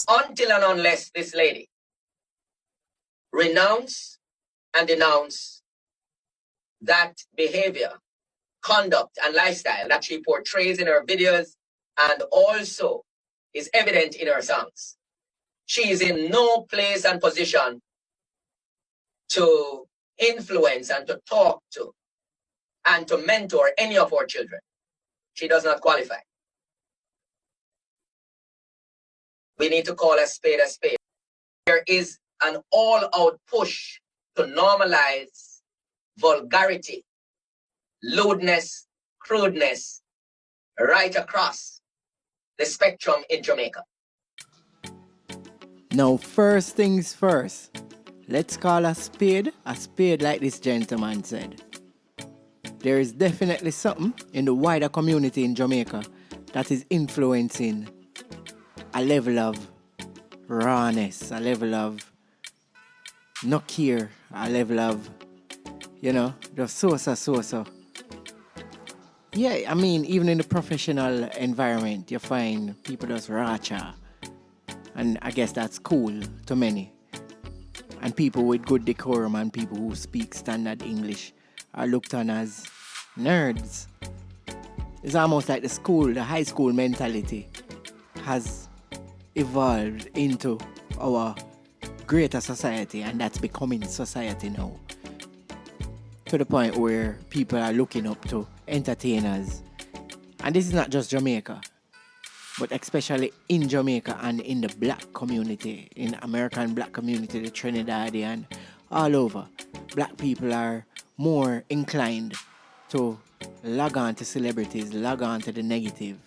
until and unless this lady renounce and denounce that behavior, conduct, and lifestyle that she portrays in her videos and also is evident in her songs. She is in no place and position to influence and to talk to and to mentor any of our children. She does not qualify. We need to call a spade a spade. There is an all-out push to normalize vulgarity, lewdness, crudeness right across the spectrum in Jamaica. Now, first things first, let's call a spade like this gentleman said. There is definitely something in the wider community in Jamaica that is influencing a level of rawness, a level of no care, a level of, just so. Yeah, I mean, even in the professional environment, you find people just raunchy. And I guess that's cool to many. And people with good decorum and people who speak standard English are looked on as nerds. It's almost like the high school mentality has evolved into our greater society, and that's becoming society now. To the point where people are looking up to entertainers. And this is not just Jamaica, but especially in Jamaica and in the black community, in American black community, the Trinidadian, all over. Black people are more inclined to log on to celebrities, log on to the negative.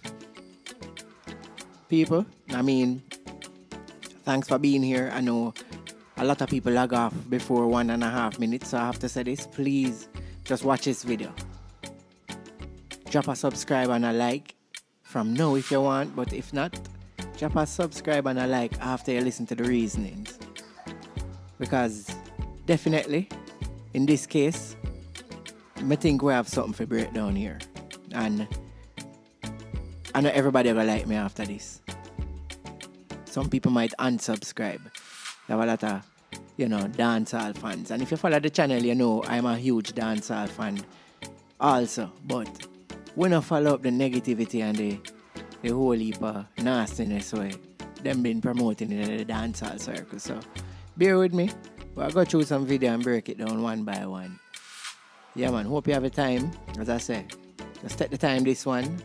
People, I mean, thanks for being here. I know a lot of people log off before 1.5 minutes, so I have to say this. Please, just watch this video. Drop a subscribe and a like from now if you want, but if not, drop a subscribe and a like after you listen to the reasonings. Because definitely, in this case, I think we have something for break down here. And I know everybody will like me after this. Some people might unsubscribe. There are a lot of, dancehall fans. And if you follow the channel, you know I'm a huge dancehall fan also. But we don't follow up the negativity and the whole heap of nastiness way them been promoting in the dancehall circle. So bear with me. We'll go through some video and break it down one by one. Yeah, man, hope you have a time. As I say, just take the time this one.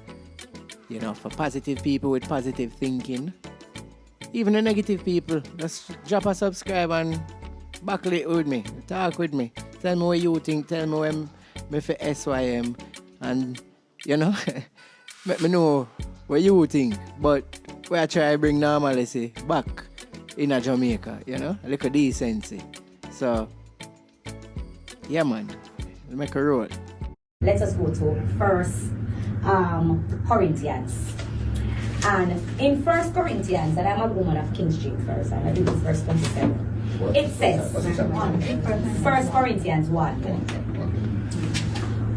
For positive people with positive thinking. Even the negative people, just drop a subscribe and buckle it with me. Talk with me. Tell me what you think. Tell me when me for SYM. And, let me know what you think. But we are trying to bring normalcy back in Jamaica, a little decency. So, yeah, man. Make a roll. Let us go to First Corinthians. And in 1 Corinthians, and I'm a woman of King Street first, and I do this verse 27. It says, 1 Corinthians 1.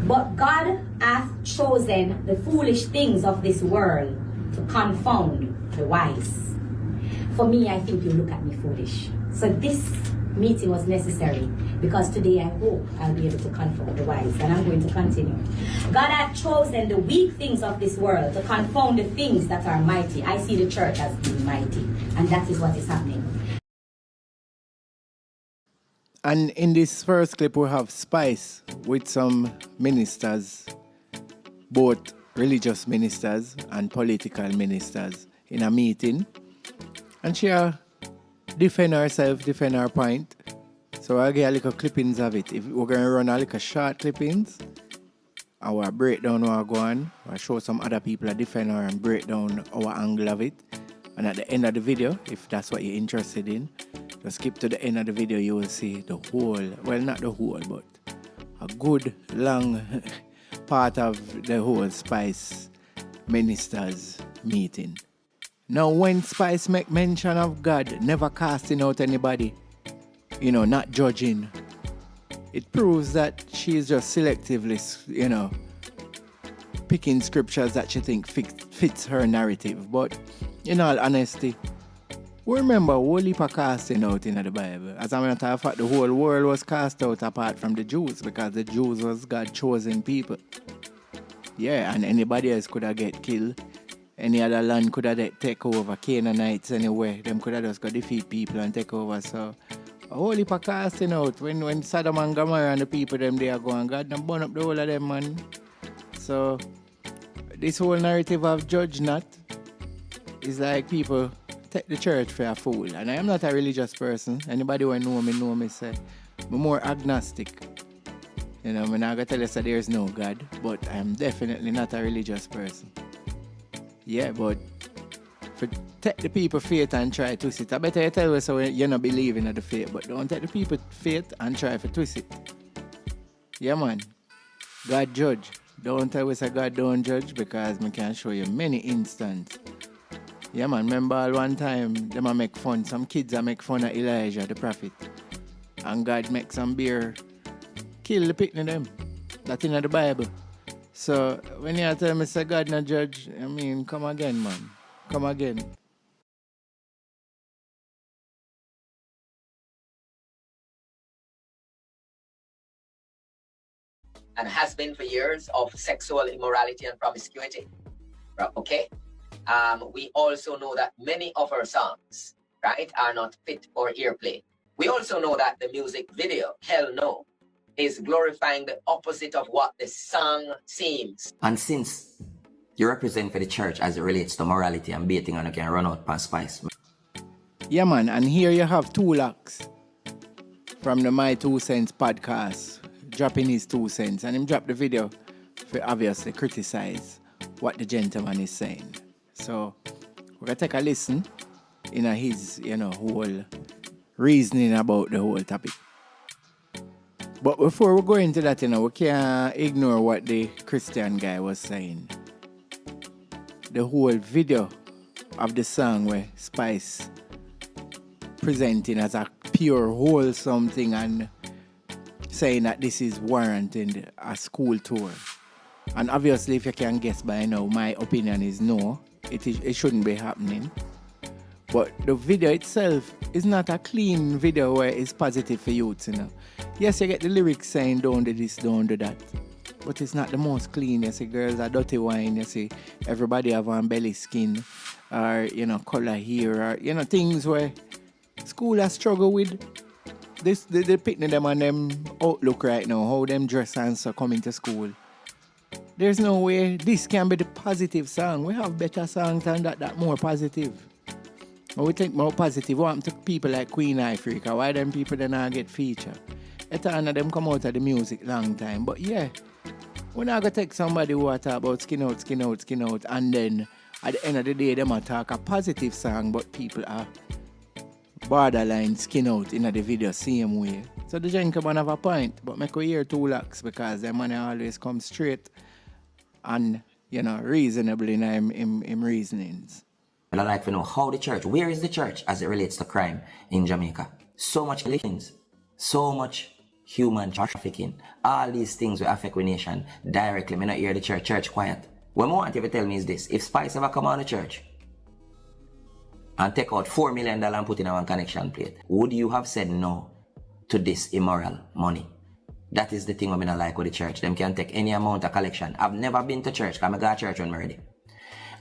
But God hath chosen the foolish things of this world to confound the wise. For me, I think you look at me foolish. So this meeting was necessary because today I hope I'll be able to confound the wise, and I'm going to continue. God hath chosen the weak things of this world to confound the things that are mighty. I see the church as being mighty, and that is what is happening. And in this first clip, we have Spice with some ministers, both religious ministers and political ministers, in a meeting. And she defend herself, defend her point. So I'll get a little clippings of it. If we're going to run a little short clippings, our breakdown will go on. I'll show some other people a defend her and break down our angle of it. And at the end of the video, if that's what you're interested in, just skip to the end of the video, you will see the whole, well, not the whole, but a good long part of the whole Spice ministers meeting. Now, when Spice make mention of God never casting out anybody, not judging, it proves that she is just selectively, picking scriptures that she thinks fits her narrative. But in all honesty, We remember whole heap of casting out in the Bible. As a matter of fact, the whole world was cast out apart from the Jews because the Jews was God's chosen people. Yeah, and anybody else could have get killed. Any other land could have take over. Canaanites anywhere. Them could have just go defeat people and take over. So a whole heap of casting out. When Sodom and Gomorrah and the people them there going, God done burn up the whole of them, man. So this whole narrative of judge not is like people take the church for a fool. And I am not a religious person. Anybody who know me say I'm more agnostic. You know, I'm not going to tell you that there's no God, but I'm definitely not a religious person. Yeah, but for take the people faith and try to twist it. I better you tell you so you're not believing in the faith, but don't take the people faith and try to twist it. Yeah, man. God judge. Don't tell us that God don't judge because I can show you many instances. Yeah, man. Remember all one time, them a make fun. Some kids a make fun of Elijah, the prophet. And God make some bear kill the picnic them. That's in the Bible. So when you tell me say God not judge, I mean, come again, man. Come again. And has been for years of sexual immorality and promiscuity. Okay? We also know that many of our songs, right, are not fit for airplay. We also know that the music video, Hell No, is glorifying the opposite of what the song seems. And since you represent for the church as it relates to morality and baiting and you can run out past spice. Yeah, man, and here you have 2 Locks from the My 2 Cents podcast dropping his 2 cents, and him drop the video for obviously criticize what the gentleman is saying. So we're gonna take a listen in his, whole reasoning about the whole topic. But before we go into that, we can't ignore what the Christian guy was saying. The whole video of the song where Spice presenting as a pure, wholesome thing and saying that this is warranting a school tour. And obviously, if you can guess by now, my opinion is no, it shouldn't be happening. But the video itself is not a clean video where it's positive for youths, Yes, you get the lyrics saying don't do this, don't do that. But it's not the most clean. You see girls are dirty wine, you see everybody have on belly skin or, color hair or, things where school has struggled with. The picnic them and them outlook right now, how them dress and so coming to school. There's no way this can be the positive song. We have better songs than that more positive. When we think more positive, what happened to people like Queen Africa? Why them people then not get featured? It's one of them come out of the music long time. But yeah, we're not going to take somebody who talk about skin out, and then at the end of the day, them a talk a positive song, but people are borderline skin out in the video same way. So the gentleman have a point, but make we hear 2 Locks because them man always come straight and, reasonable in him reasonings. I'd like to know how the church, where is the church as it relates to crime in Jamaica? So much things, so much human trafficking, all these things will affect the nation directly. Me not hear the church quiet. What I want you to tell me is this: if Spice ever come on the church and take out $4 million and put in one connection plate, would you have said no to this immoral money? That is the thing I don't like with the church. Them can take any amount of collection. I've never been to church because I go to church when I'm ready.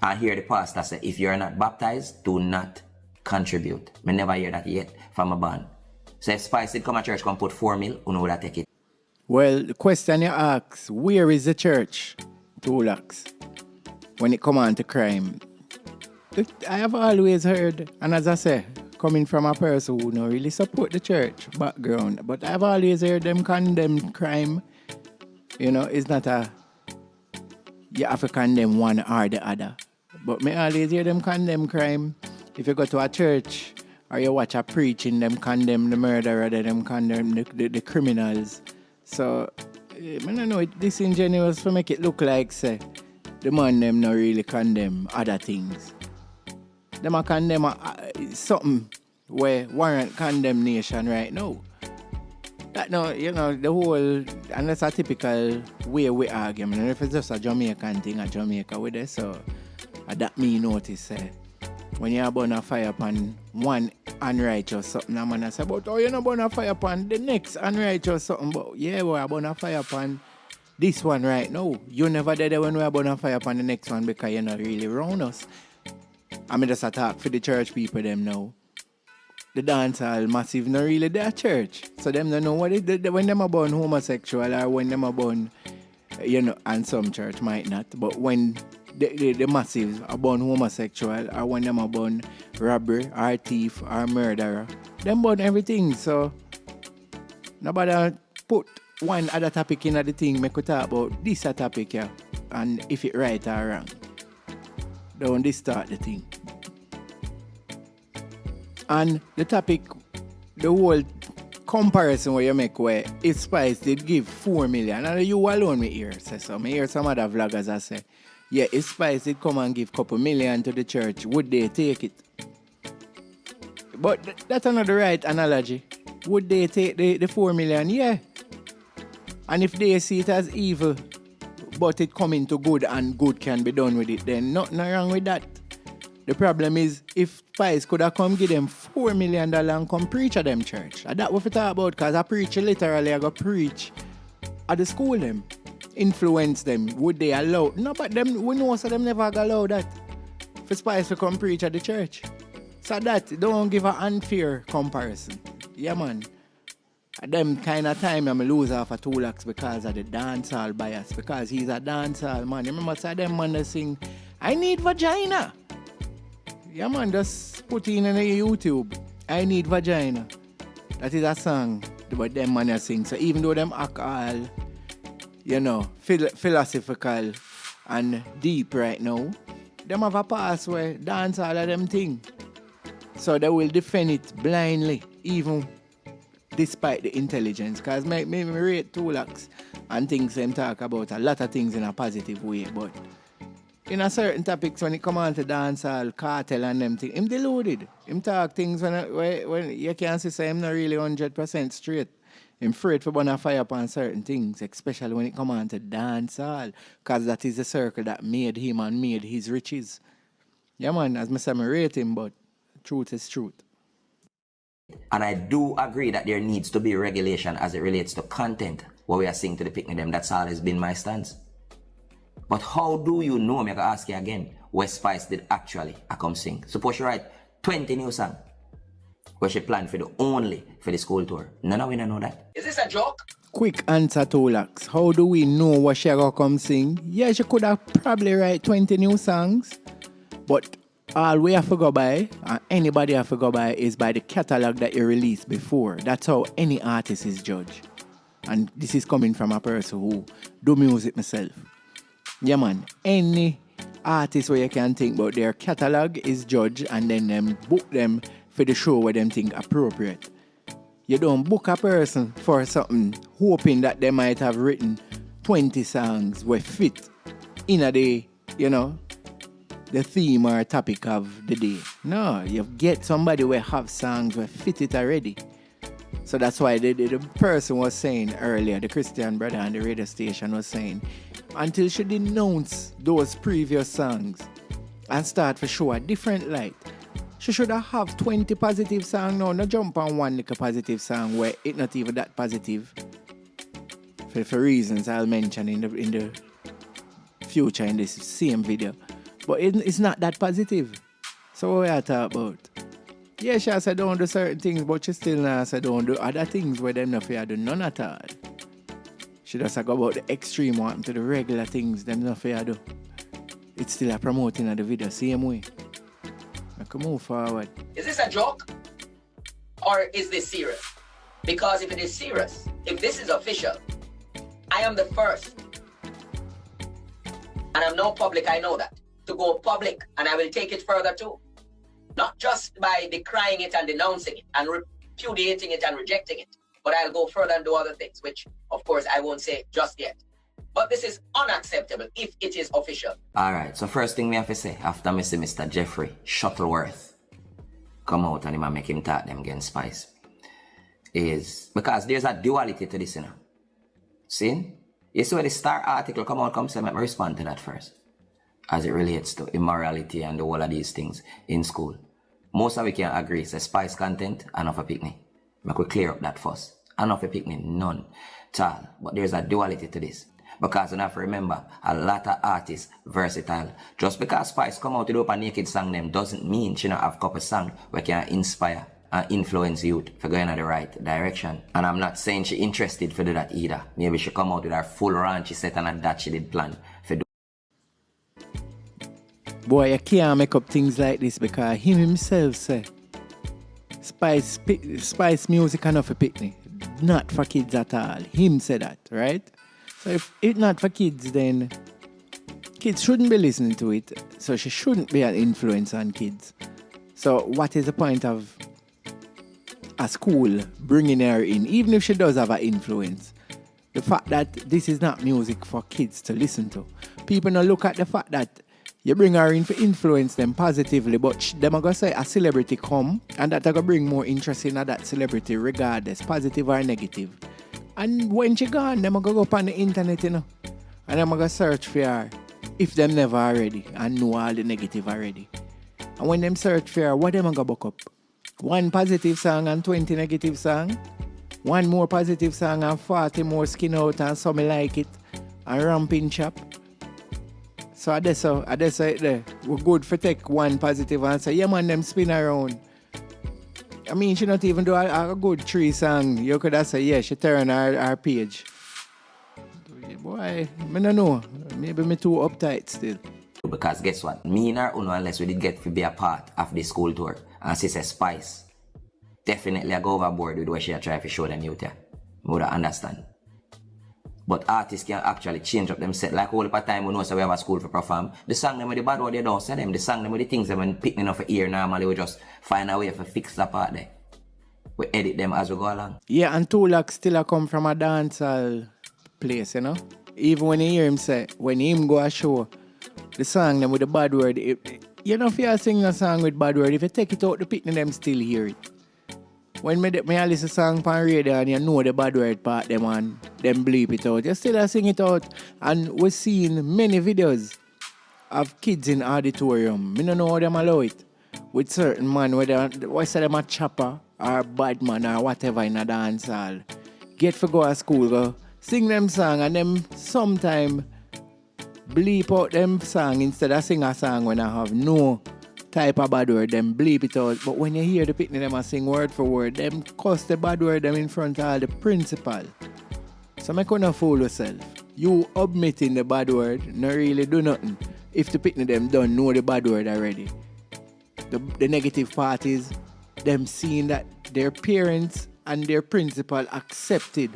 And hear the pastor say, if you're not baptized, do not contribute. I never hear that yet from a band. So if Spice did come to church, come put 4 mil, who would take it? Well, the question you ask, where is the church? 2 Locks. When it come on to crime. I have always heard, and as I say, coming from a person who don't really support the church background, but I've always heard them condemn crime. It's not you have to condemn one or the other. But me always hear them condemn crime. If you go to a church or you watch a preaching, them condemn the murderer, them condemn the criminals. So, I don't know, it's disingenuous to make it look like, say, the man them not really condemn other things. Them a condemn something where warrant condemnation right now. That no, the whole, and that's a typical way we argue. And if it's just a Jamaican thing, a Jamaica with it, so that me notice when you burn a fire upon one unrighteous something, I'm gonna say, but oh, you not burn a fire upon the next unrighteous something, but yeah, well, I burn a fire upon this one right now. You never did it when we burn a fire upon the next one because you're not really around us. I mean, just a talk for the church people them now. The dancehall massive not really their church. So them don't know what it when them are born homosexual or when them are born, you know, and some church might not. But when the massive are born homosexual or when them are born robber or thief or murderer, them born everything. So nobody put one other topic in the thing, make we talk about this a topic here and if it right or wrong. Don't distort the thing. And the topic, the whole comparison where you make where if Spice did give 4 million, and you alone me hear say so. Me hear some other vloggers that say, yeah, if Spice did come and give couple million to the church, would they take it? But that's not the right analogy. Would they take the 4 million? Yeah. And if they see it as evil, but it come into good and good can be done with it, then nothing wrong with that. The problem is if Spice could have come give them $4 million and come preach at them church. And that's what we talk about, because I preach literally, I go preach at the school them. Influence them. Would they allow? No, but them we know so them never allow that. For Spice to come preach at the church. So that don't give an unfair comparison. Yeah man. At them kind of time I'm lose off of 2 lakhs because of the dancehall bias. Because he's a dancehall man. You remember so them man that sing, I need vagina. Yeah man, just put in YouTube, I need vagina. That is a song but them man that sing. So even though them act all, you know, philosophical and deep right now, them have a past where dance all of them thing. So they will defend it blindly, even despite the intelligence. Because me rate 2 lakhs and things them talk about a lot of things in a positive way, but in a certain topics when it come on to dancehall, cartel and them things, him deluded. Him talk things when you can see say him not really 100% straight. Him afraid for burn a fire upon certain things, especially when it come on to dancehall, because that is the circle that made him and made his riches. Yeah man, as I say, I rate him, but truth is truth. And I do agree that there needs to be regulation as it relates to content, what we are saying to the picnic them. That's always been my stance. But how do you know, I'm going to ask you again, where Spice did actually come sing? Suppose you write 20 new songs, where she planned for the only for the school tour. None of we don't know that. Is this a joke? Quick answer, 2 lakhs. How do we know what she going to come sing? Yeah, she could have probably write 20 new songs, but all we have to go by, and anybody have to go by, is by the catalog that you released before. That's how any artist is judged. And this is coming from a person who do music myself. Yeah man, any artist where you can think about their catalog is judged and then them book them for the show where them think appropriate. You don't book a person for something hoping that they might have written 20 songs where fit in a day, you know, the theme or topic of the day. No, you get somebody where have songs where fit it already. So that's why the person was saying earlier, the Christian brother on the radio station was saying, until she denounce those previous songs and start to show a different light, she should have 20 positive songs now, not jump on one little positive song where it's not even that positive. For reasons I'll mention in the future in this same video. But it's not that positive. So what I talk about? Yeah, she said don't do certain things, but she still now said don't do other things where them not fair do none at all. She just go about the extreme one to the regular things them not fair do. It's still a promoting of the video, same way. I can move forward. Is this a joke? Or is this serious? Because if it is serious, if this is official, I am the first. And I'm no public, I know that. To go public, and I will take it further too. Not just by decrying it and denouncing it and repudiating it and rejecting it, but I'll go further and do other things, which of course I won't say just yet. But this is unacceptable if it is official. All right, so first thing we have to say, after me see Mr. Jeffrey Shuttleworth come out and make him talk them against Spice, is because there's a duality to this, you know. See? You see where the Star article come out, come say, let me respond to that first. as it relates to immorality and the whole of these things in school. Most of we can agree it's a spice content and of a picnic. Make we clear up that first. And of a picnic, none. Child, but there's a duality to this. Because you have to remember, a lot of artists versatile. Just because Spice come out with up a naked song them doesn't mean she not have a couple song where can inspire and influence youth for going in the right direction. And I'm not saying she interested for do that either. Maybe she come out with her full raunchy set and that she did plan for do. Boy, you can't make up things like this because him himself say Spice music enough for picnic. Not for kids at all. Him said that, right? So if it's not for kids, then kids shouldn't be listening to it. So she shouldn't be an influence on kids. So what is the point of a school bringing her in, even if she does have an influence? The fact that this is not music for kids to listen to. People now look at the fact that you bring her in for influence them positively, but them are going to say a celebrity come and that are going to bring more interest in that celebrity regardless, positive or negative. And when she gone, them are going to go up on the internet, you know, and them are going to search for her if them never already and know all the negative already. And when them search for her, what them are going to book up? One positive song and 20 negative song? One more positive song and 40 more skin out and something like it and ramping chop? So I just say there, we're good for take one positive and say, yeah man, them spin around. I mean, she not even do a good 3 song. You could have said, yeah, she turn her page. Boy, I don't know. Maybe me too uptight still. Because guess what? Me and her, unless we did get to be a part of the school tour, and she says Spice, definitely I go overboard with what she try to show them youth here. I would understand. But artists can actually change up them set. Like all the time we know so we have a school for perform. The song them with the bad word they don't say them. The song them with the things them when picking off the ear normally we just find a way to fix that part there. We edit them as we go along. Yeah, and Tulak still come from a dancehall place, you know. Even when you hear him say, when him go a show, the song them with the bad word, you know if you sing a song with bad word, if you take it out, the picnic them still hear it. When me listen to song on radio and you know the bad word part them and them bleep it out, you still sing it out. And we're seeing many videos of kids in auditorium. I don't know how them allow it. With certain man, whether say them a chopper or bad man or whatever in a dance hall. Get for go to school, go sing them song and them sometime bleep out them song instead of sing a song when I have no type of bad word, them bleep it out. But when you hear the picnic, them sing word for word, them cuss the bad word them in front of all the principal. So I couldn't fool yourself. You omitting the bad word, not really do nothing. If the picnic them don't know the bad word already. The negative part is them seeing that their parents and their principal accepted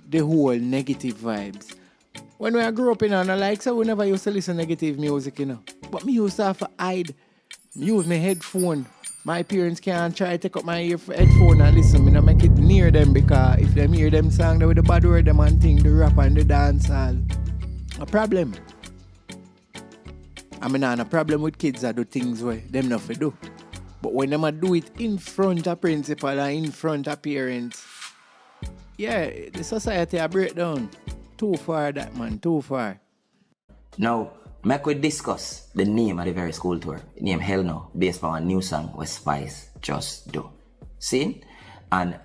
the whole negative vibes. When we grew up, I like, so we never used to listen to negative music, But me used to have to hide. Use my headphone. My parents can't try to take up my headphone and listen. I make it near them because if them hear them song with the bad word, them and think the rap and the dancehall. A problem. I mean, a problem with kids that do things where them not do. But when them do it in front of principal and in front of parents, yeah, the society a break down. Too far that man, too far. Now, make we discuss the name of the very school tour. The name Hell No, based on a new song where Spice just do. See? And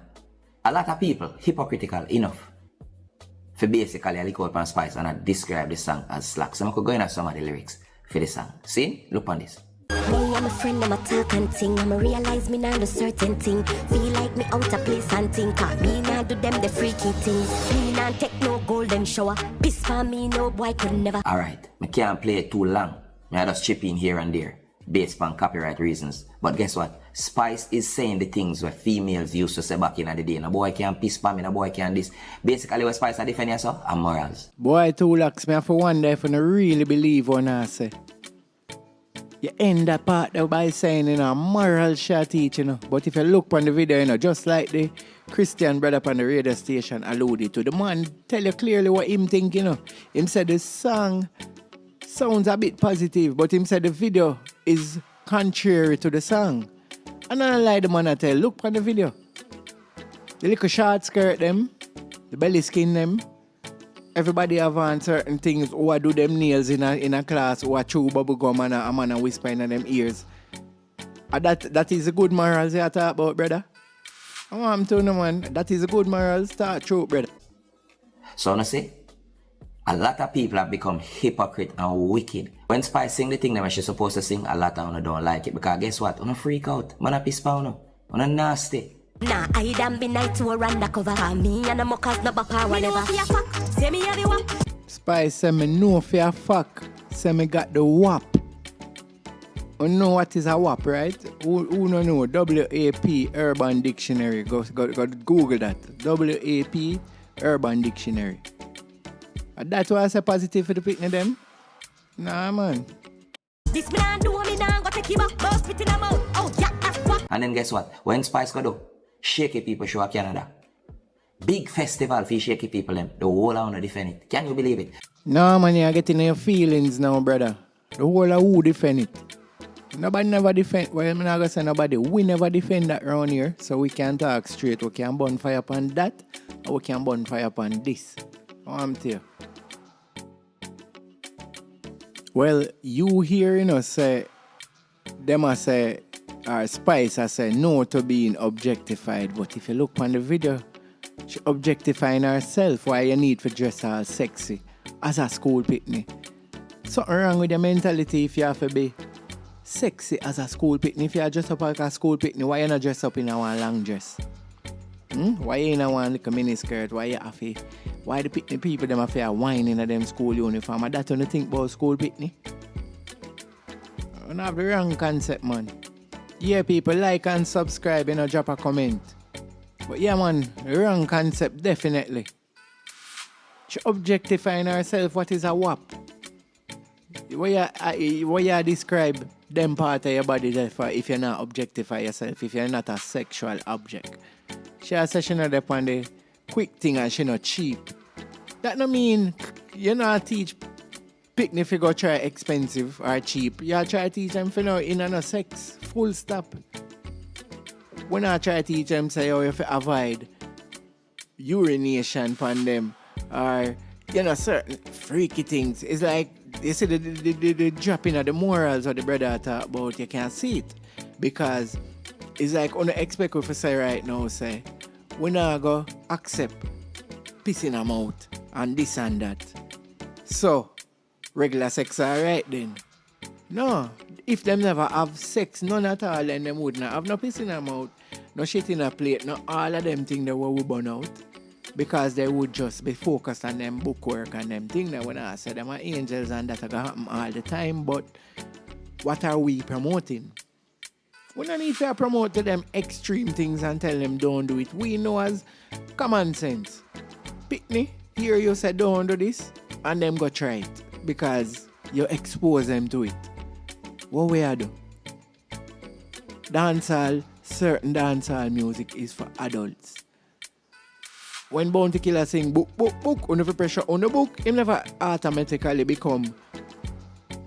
a lot of people, hypocritical enough, for basically look out on Spice and I describe the song as slack. So I could go into some of the lyrics for the song. See? Look on this. Me and my friend, I'm a talk and ting. I'ma realize me now do certain thing. Feel like me out of place and think. Me now do them the freaky things. Me now take no golden shower. Piss for me, no boy could never. Alright, I can't play it too long. I just chip in here and there, based on copyright reasons. But guess what? Spice is saying the things where females used to say back in the day. No boy can't piss for me, no boy can't this. Basically what Spice are defending yourself are morals. Boy, too lax, me have to wonder if I really believe what I say. You end that part there by saying, moral shot teach, But if you look on the video, just like the Christian brother on the radio station alluded to, the man tell you clearly what him think, Him said the song sounds a bit positive, but him said the video is contrary to the song. And I lie the man I tell, look on the video. The little short skirt them, the belly skin them, Everybody have on certain things who a do them nails in a class, who a chew bubble gum and a man a whisper in them ears. That is a good morals you talk about, brother. I'm telling you, man, that is a good morals talk true, brother. So I say, a lot of people have become hypocrite and wicked. When Spice sing the thing that she's supposed to sing, a lot of them don't like it. Because guess what? You freak out. Man a piss pound. You nasty. Nah, I done been night to a undercover. Me and the mockers no bapa whatever. Say me have the wap. Spice say me know for a fuck. Say me got the wap. You know what is a wap, right? Who no know? WAP Urban Dictionary. Go Google that. WAP Urban Dictionary. That's why I say positive for the picnic them. Nah, man. This man do me now go take him up. Go spit in the mouth. Oh yeah, that's what. And then guess what? When Spice go do, shaky people show up Canada. Big festival for shaky people them. The whole of them defend it. Can you believe it? No, man, you're getting your feelings now, brother. The whole of who defend it? Nobody never defend. Well, I'm not going to say nobody. We never defend that around here. So we can talk straight. We can burn fire upon that. Or we can burn fire upon this. I'm telling you. Well, you hear, say, them I say, Spice, I say no to being objectified. But if you look on the video, she objectifying herself. Why you need to dress all sexy as a school picnic? Something wrong with your mentality if you have to be sexy as a school picnic. If you dress up like a school picnic, why you not dress up in a one long dress? Why you in a one little mini skirt? Why you have to? Why the picnic people them have to wine in a them school uniform? And that when you think about school picnic? You have the wrong concept, man. Yeah, people like and subscribe and drop a comment. But yeah, man, wrong concept, definitely. She objectifying herself. What is a WAP? Why you describe them part of your body there for if you're not objectify yourself, if you're not a sexual object? She says she not there on the quick thing and she not cheap. That no mean you not teach picnic if you go try expensive or cheap. You try to teach them for no in and no sex. Full stop. When I try to teach them say you have to avoid urination from them or certain freaky things. It's like you see the dropping of the morals of the brother talk about, you can't see it. Because it's like on the expect what to say right now, say, we not go accept piss in our mouth and this and that. So, regular sex alright then. No, if them never have sex, none at all, then them would not have no piss in their mouth, no shit in a plate, no all of them things that we burn out. Because they would just be focused on them bookwork and them things that when I say them are angels and that are going to happen all the time. But what are we promoting? We don't need to promote to them extreme things and tell them don't do it. We know as common sense. Picnic, here you say don't do this and them go try it because you expose them to it. What we are do? Dancehall, certain dancehall music is for adults. When Bounty Killer sing book, on the pressure on the book, he never automatically become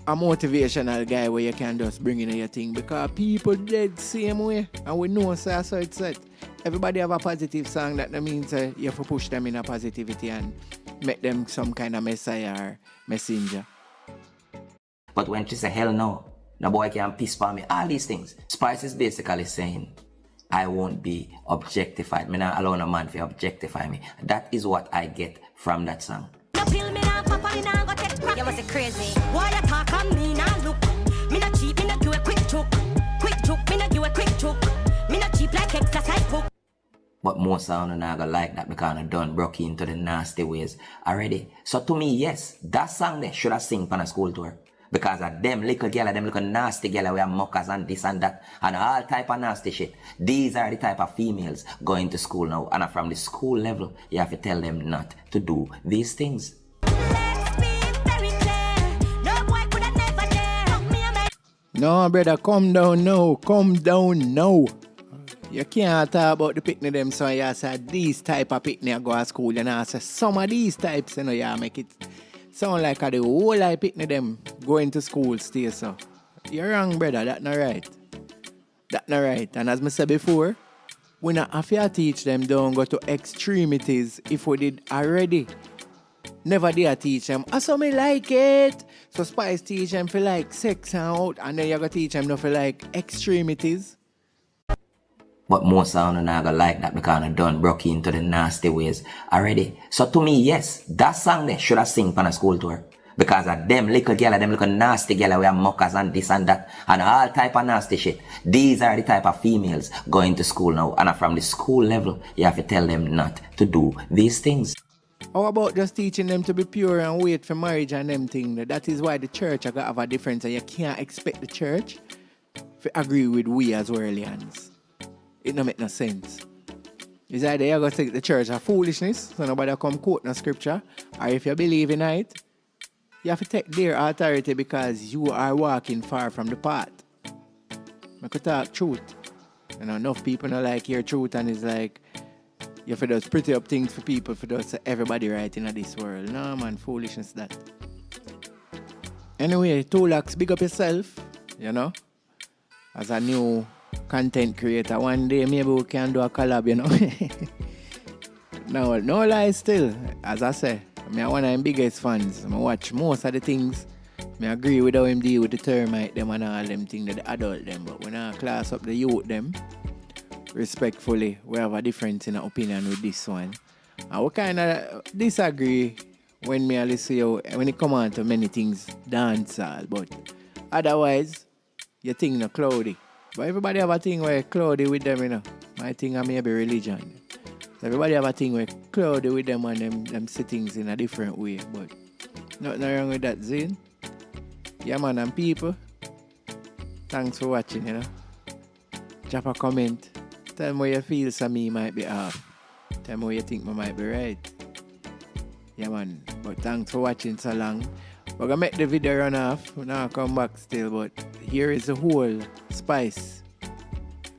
a motivational guy where you can just bring in your thing because people dead same way and we know so it's set. Everybody have a positive song that means you have to push them in a positivity and make them some kind of messiah or messenger. But when she say hell no, the boy can piss by me, all these things. Spice is basically saying, I won't be objectified. Me not allow a man to objectify me. That is what I get from that song. You must be crazy. Why you talk on me now look? Me not cheap, me not do a quick choke. Quick choke, me not do a quick choke. Me not cheap like exercise book. But most of them not gonna like that because I done broke into the nasty ways already. So to me, yes, that song there should have sing on a school tour. Because of them little girl, them little nasty girl we have mockers and this and that and all type of nasty shit. These are the type of females going to school now. And from the school level, you have to tell them not to do these things. No, brother, come down now. Come down now. You can't talk about the picnic them, so you say these type of picnic go to school. You know, say some of these types, you make it sound like the whole I picnic them going to school still, so. You're wrong, brother. That's not right. That's not right. And as I said before, we not have to teach them don't go to extremities if we did already. Never dare teach them. I saw me like it. So Spice teach them for like sex and out, and then you gotta teach them not for like extremities. But most of them not gonna like that because I done broke into the nasty ways already. So to me, yes, that song they should have sing on a school tour. Because of them little girl, them little nasty girl, we have mockers and this and that, and all type of nasty shit. These are the type of females going to school now, and from the school level, you have to tell them not to do these things. How about just teaching them to be pure and wait for marriage and them thing? That is why the church are gonna have a difference, and you can't expect the church to agree with we as Orleans. It don't make no sense. It's either you're gonna take the church as foolishness, so nobody come quote no scripture, or if you believe in it, you have to take their authority because you are walking far from the path. I could talk truth. And enough people don't like hear truth, and it's like you have to just pretty up things for people for just everybody right in this world. No man, foolishness that. Anyway, 2 lakhs, big up yourself, you know. As a new content creator, one day maybe we can do a collab, you know. No lies still, as I say. I'm one of my biggest fans. I watch most of the things. I agree with how him deal with the termite them and all them things, the adult them. But when I class up the youth them, respectfully, we have a difference in opinion with this one. And we kind of disagree when I listen to you, when it comes on to many things, dancehall. But otherwise, your thing not cloudy. But everybody have a thing where cloudy with them, you know. My thing I may be religion. So everybody have a thing where cloudy with them and them see things in a different way. But nothing wrong with that, Zane. Yeah, man, and people, thanks for watching, you know. Drop a comment. Tell me what you feel, so me might be off. Tell me what you think I might be right. Yeah, man. But thanks for watching so long. We're going to make the video run off. We're not come back still, but here is the whole Spice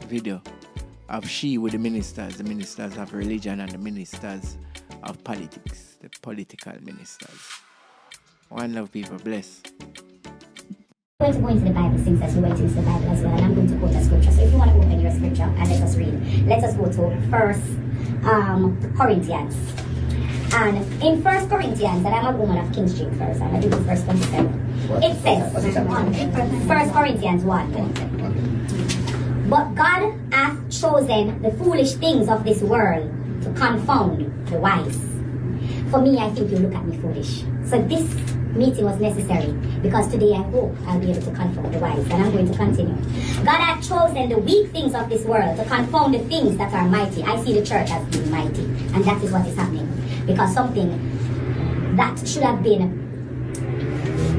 video of she with the ministers of religion and the ministers of politics, the political ministers. One love, people. Bless. I'm going to go into the Bible since as we went into the Bible as well, and I'm going to quote a scripture. So if you want to open your scripture and let us read, let us go to 1 Corinthians. And in 1 Corinthians, and I'm a woman of King James first, I'm going to do verse 27. It says, 1 Corinthians 1. But God hath chosen the foolish things of this world to confound the wise. For me, I think you look at me foolish. So this meeting was necessary because today I hope I'll be able to confound the wise, and I'm going to continue. God hath chosen the weak things of this world to confound the things that are mighty. I see the church as being mighty, and that is what is happening. Because something that should have been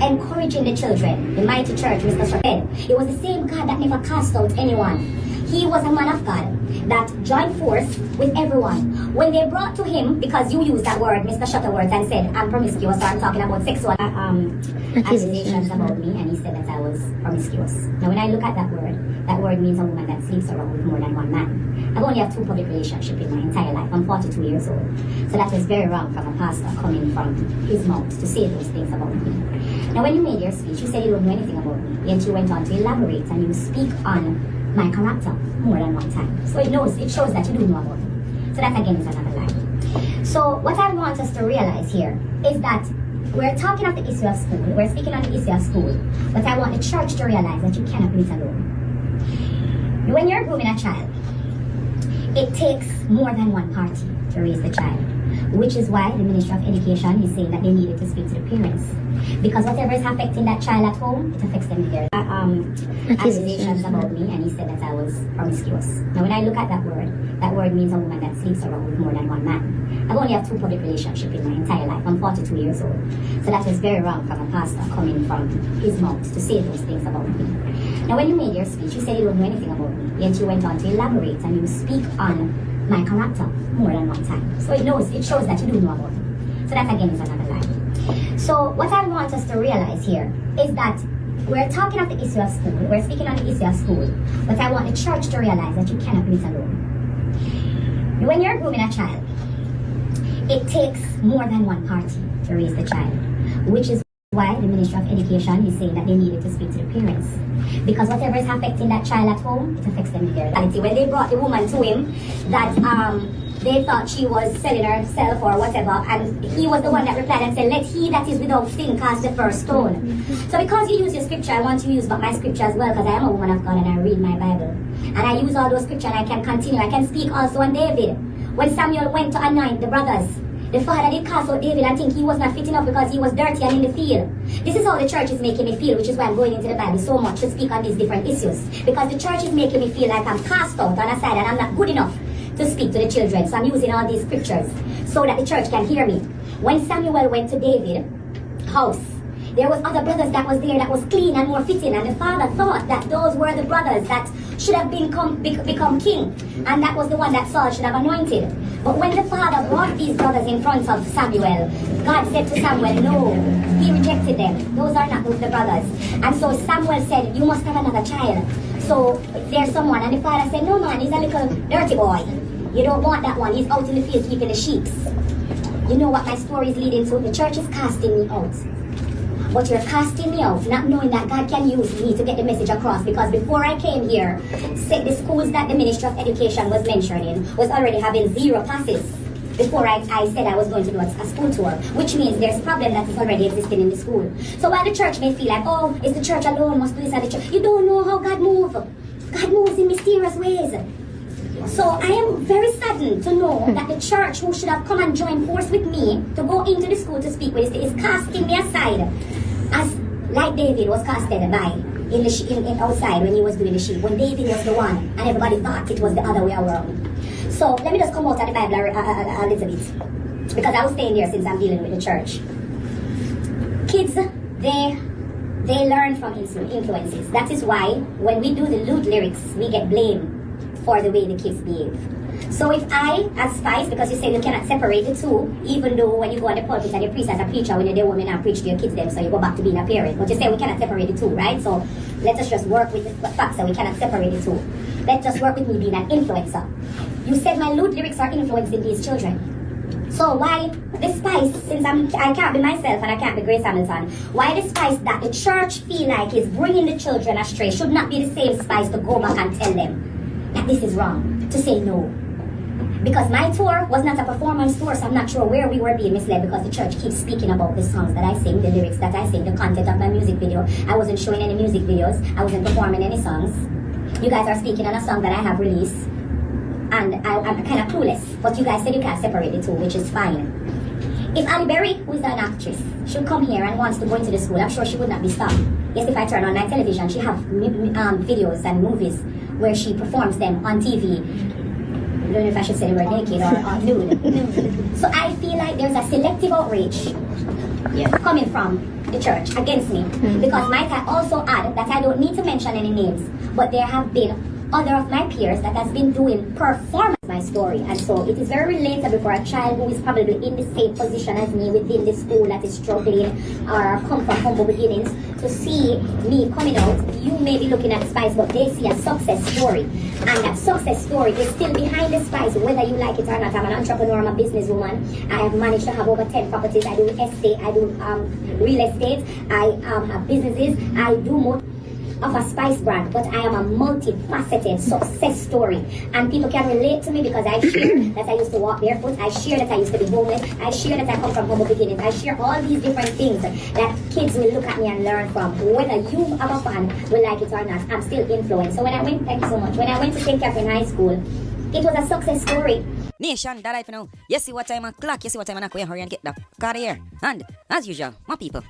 encouraging the children, the mighty church, Mr. said, it was the same God that never cast out anyone. He was a man of God that joined force with everyone. When they brought to him, because you used that word, Mr. Shutterwords, and said, I'm promiscuous, so I'm talking about sexual accusations about me, and he said that I was promiscuous. Now, when I look at that word means a woman that sleeps around with more than one man. I've only had 2 public relationships in my entire life. I'm 42 years old. So that was very wrong from a pastor coming from his mouth to say those things about me. Now, when you made your speech, you said you don't know anything about me. Yet you went on to elaborate and you speak on my character more than one time. So it shows that you do know about me. So that again is another lie. So what I want us to realize here is that we're talking of the issue of school. We're speaking on the issue of school. But I want the church to realize that you cannot do it alone. When you're grooming a child, it takes more than one party to raise the child, which is why the Ministry of Education is saying that they needed to speak to the parents. Because whatever is affecting that child at home, it affects them here. Accusations about me, and he said that I was promiscuous. Now, when I look at that word means a woman that sleeps around with more than one man. I've only had 2 public relationships in my entire life. I'm 42 years old. So that was very wrong from a pastor coming from his mouth to say those things about me. Now, when you made your speech, you said you don't know anything about me. Yet you went on to elaborate and you speak on my character more than one time. So it shows that you do know about me. So that again is another lie. So what I want us to realize here is that we're talking of the issue of school. We're speaking on the issue of school. But I want the church to realize that you cannot do it alone. When you're grooming a child, it takes more than one party to raise the child, which is why the Ministry of Education is saying that they needed to speak to the parents. Because whatever is affecting that child at home, it affects them here. When they brought the woman to him that they thought she was selling herself or whatever, and he was the one that replied and said, let he that is without sin cast the first stone. So because you use your scripture, I want to use my scripture as well, because I am a woman of God and I read my Bible. And I use all those scriptures and I can continue. I can speak also on David. When Samuel went to anoint the brothers, the father did cast out David and think he was not fit enough because he was dirty and in the field. This is how the church is making me feel, which is why I'm going into the Bible so much to speak on these different issues. Because the church is making me feel like I'm cast out on a side and I'm not good enough to speak to the children. So I'm using all these scriptures so that the church can hear me. When Samuel went to David's house, there was other brothers that was there that was clean and more fitting, and the father thought that those were the brothers that should have become king, and that was the one that Saul should have anointed. But when the father brought these brothers in front of Samuel, God said to Samuel, no, he rejected them. Those are not the brothers. And so Samuel said, you must have another child. So there's someone, and the father said, no man, he's a little dirty boy. You don't want that one. He's out in the field keeping the sheep. You know what my story is leading to? The church is casting me out. But you're casting me out, not knowing that God can use me to get the message across. Because before I came here, the schools that the Ministry of Education was mentioning was already having 0 passes. Before I said I was going to do a school tour, which means there's a problem that is already existing in the school. So while the church may feel like, oh, it's the church alone must do this at the church, you don't know how God moves. God moves in mysterious ways. So I am very saddened to know that the church, who should have come and joined force with me to go into the school to speak with, is casting me aside, as like David was casted by in outside when he was doing the sheep. When David was the one, and everybody thought it was the other way around. So let me just come out of the Bible a little bit, because I was staying there since I'm dealing with the church. Kids, they learn from influences. That is why when we do the lewd lyrics, we get blamed for the way the kids behave. So if I, as Spice, because you say you cannot separate the two, even though when you go on the pulpit and you preach as a preacher, when you're the woman and preach to your kids them, so you go back to being a parent. But you say we cannot separate the two, right? So let us just work with the facts that we cannot separate the two. Let's just work with me being an influencer. You said my lewd lyrics are influencing these children. So why the spice, since I can't be myself and I can't be Grace Hamilton, why the spice that the church feel like is bringing the children astray should not be the same spice to go back and tell them that this is wrong, to say no? Because my tour was not a performance tour, so I'm not sure where we were being misled, because the church keeps speaking about the songs that I sing, the lyrics that I sing, the content of my music video. I wasn't showing any music videos, I wasn't performing any songs. You guys are speaking on a song that I have released, and I'm kind of clueless, but you guys said you can't separate the two, which is fine. If Ali Berry, who is an actress, should come here and wants to go into the school, I'm sure she would not be stopped. Yes, if I turn on my television, she have videos and movies where she performs them on TV. I don't know if I should say the word naked or nude. So I feel like there's a selective outrage coming from the church against me. Because might I also add that I don't need to mention any names, but there have been other of my peers that has been doing performance my story, and so it is very relatable for a child who is probably in the same position as me within the school that is struggling or come from humble beginnings to see me coming out. You may be looking at Spice, but they see a success story, and that success story is still behind the Spice, whether you like it or not. I'm an entrepreneur, I'm a businesswoman. I have managed to have over 10 properties. I do estate, I do real estate, I have businesses, I do more of a Spice brand, but I am a multifaceted success story, and people can relate to me because I share that I used to walk barefoot, I share that I used to be homeless, I share that I come from humble beginnings, I share all these different things that kids will look at me and learn from. Whether you are a fan will like it or not, I'm still influenced. So when I went, thank you so much, when I went to St. Catherine High School, it was a success story. Nation, that I know. You see what time o'clock, you see what time I'm hurry and get the car here. And as usual, my people.